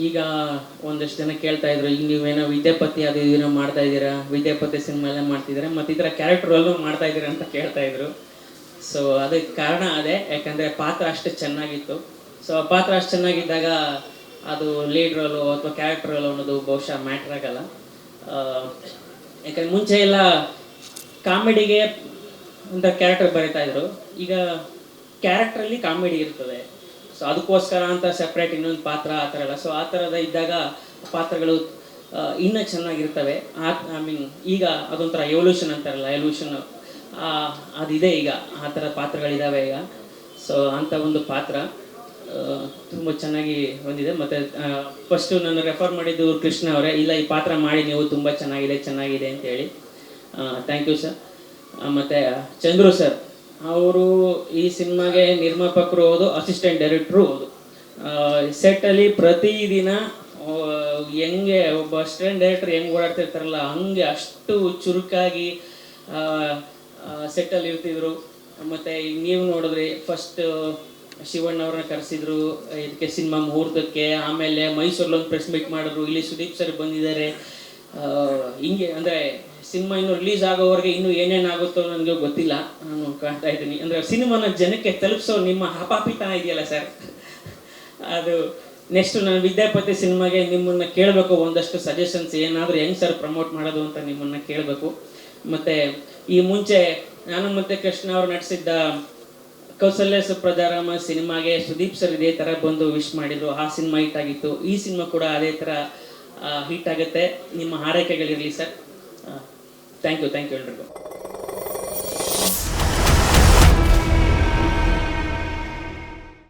ಈಗ ಒಂದಷ್ಟು ಜನ ಕೇಳ್ತಾ ಇದ್ರು, ಈಗ ನೀವೇನೋ ವಿದ್ಯಾಪತಿ ಅದು ಏನೋ ಮಾಡ್ತಾ ಇದ್ದೀರಾ, ವಿದ್ಯಾಪತಿ ಸಿನಿಮಾ ಎಲ್ಲ ಮಾಡ್ತಿದ್ದೀರಾ, ಮತ್ತು ಈ ಥರ ಕ್ಯಾರೆಕ್ಟರ್ ಅಲ್ಲೂ ಮಾಡ್ತಾ ಇದ್ದೀರಾ ಅಂತ ಕೇಳ್ತಾ ಇದ್ರು. ಸೊ ಅದಕ್ಕೆ ಕಾರಣ ಅದೇ, ಯಾಕಂದರೆ ಪಾತ್ರ ಅಷ್ಟು ಚೆನ್ನಾಗಿತ್ತು. ಸೊ ಆ ಪಾತ್ರ ಅಷ್ಟು ಚೆನ್ನಾಗಿದ್ದಾಗ ಅದು ಲೀಡ್ ರೋಲು ಅಥವಾ ಕ್ಯಾರೆಕ್ಟರ್ ರೋಲು ಅನ್ನೋದು ಬಹುಶಃ ಮ್ಯಾಟ್ರ್ ಆಗಲ್ಲ. ಯಾಕಂದರೆ ಮುಂಚೆ ಎಲ್ಲ ಕಾಮಿಡಿಗೆ ಅಂತ ಕ್ಯಾರೆಕ್ಟರ್ ಬರೀತಾ ಇದ್ರು, ಈಗ ಕ್ಯಾರೆಕ್ಟ್ರಲ್ಲಿ ಕಾಮಿಡಿ ಇರ್ತದೆ. ಸೊ ಅದಕ್ಕೋಸ್ಕರ ಅಂತ ಸಪ್ರೇಟ್ ಇನ್ನೊಂದು ಪಾತ್ರ ಆ ಥರ ಎಲ್ಲ. ಸೊ ಆ ಥರದ ಇದ್ದಾಗ ಪಾತ್ರಗಳು ಇನ್ನೂ ಚೆನ್ನಾಗಿರ್ತವೆ. ಐ ಮೀನ್ ಈಗ ಅದೊಂಥರ ಎವಲ್ಯೂಷನ್ ಅಂತಾರಲ್ಲ, ಎವಲ್ಯೂಷನ್ ಅದಿದೆ ಈಗ, ಆ ಥರ ಪಾತ್ರಗಳಿದ್ದಾವೆ ಈಗ. ಸೊ ಅಂಥ ಒಂದು ಪಾತ್ರ ತುಂಬ ಚೆನ್ನಾಗಿ ಬಂದಿದೆ. ಮತ್ತು ಫಸ್ಟು ನಾನು ರೆಫರ್ ಮಾಡಿದ್ದು ಕೃಷ್ಣ ಅವರೇ, ಇಲ್ಲ ಈ ಪಾತ್ರ ಮಾಡಿ ನೀವು ತುಂಬ ಚೆನ್ನಾಗಿದೆ ಅಂತೇಳಿ. Thank you sir. ಮತ್ತು ಚಂದ್ರು ಸರ್, ಅವರು ಈ ಸಿನಿಮಾಗೆ ನಿರ್ಮಾಪಕರು ಹೌದು, ಅಸಿಸ್ಟೆಂಟ್ ಡೈರೆಕ್ಟ್ರು ಹೌದು. ಸೆಟ್ಟಲ್ಲಿ ಪ್ರತಿದಿನ ಹೆಂಗೆ ಒಬ್ಬ ಅಸಿಸ್ಟೆಂಟ್ ಡೈರೆಕ್ಟರ್ ಹೆಂಗೆ ಓಡಾಡ್ತಿರ್ತಾರಲ್ಲ ಹಂಗೆ ಅಷ್ಟು ಚುರುಕಾಗಿ ಸೆಟ್ಟಲ್ಲಿ ಇರ್ತಿದ್ರು. ಮತ್ತು ಈಗ ನೀವು ನೋಡಿದ್ರಿ, ಫಸ್ಟ್ ಶಿವಣ್ಣವ್ರನ್ನ ಕರೆಸಿದ್ರು ಇದಕ್ಕೆ ಸಿನಿಮಾ ಮುಹೂರ್ತಕ್ಕೆ, ಆಮೇಲೆ ಮೈಸೂರಲ್ಲೊಂದು ಪ್ರೆಸ್ ಮೀಟ್ ಮಾಡಿದ್ರು, ಇಲ್ಲಿ ಸುದೀಪ್ ಸರ್ ಬಂದಿದ್ದಾರೆ. ಹಿಂಗೆ ಅಂದರೆ ಸಿನಿಮಾ ಇನ್ನೂ ರಿಲೀಸ್ ಆಗೋವರೆಗೆ ಇನ್ನೂ ಏನೇನಾಗುತ್ತೋ ನನಗೆ ಗೊತ್ತಿಲ್ಲ, ನಾನು ಕಾಣ್ತಾ ಇದ್ದೀನಿ. ಅಂದರೆ ಸಿನಿಮಾನ ಜನಕ್ಕೆ ತಲುಪಿಸೋ ನಿಮ್ಮ ಹಪಾಪಿತನ ಇದೆಯಲ್ಲ ಸರ್, ಅದು ನೆಕ್ಸ್ಟ್ ನಾನು ವಿದ್ಯಾಪತಿ ಸಿನಿಮಾಗೆ ನಿಮ್ಮನ್ನು ಕೇಳಬೇಕು, ಒಂದಷ್ಟು ಸಜೆಷನ್ಸ್ ಏನಾದರೂ ಹೆಂಗೆ ಸರ್ ಪ್ರಮೋಟ್ ಮಾಡೋದು ಅಂತ ನಿಮ್ಮನ್ನು ಕೇಳಬೇಕು. ಮತ್ತು ಈ ಮುಂಚೆ ನಾನು ಮತ್ತು ಕೃಷ್ಣ ಅವರು ನಟಿಸಿದ್ದ ಕೌಸಲ್ಯ ಸುಪ್ರಜಾರಾಮ ಸಿನಿಮಾಗೆ ಸುದೀಪ್ ಸರ್ ಇದೇ ಥರ ಬಂದು ವಿಶ್ ಮಾಡಿದರು, ಆ ಸಿನಿಮಾ ಹಿಟ್ ಆಗಿತ್ತು. ಈ ಸಿನಿಮಾ ಕೂಡ ಅದೇ ಥರ ಹಿಟ್ ಆಗುತ್ತೆ, ನಿಮ್ಮ ಹಾರೈಕೆಗಳಿರಲಿ ಸರ್. ಥ್ಯಾಂಕ್ ಯು ಎಲ್ರಿಗೂ.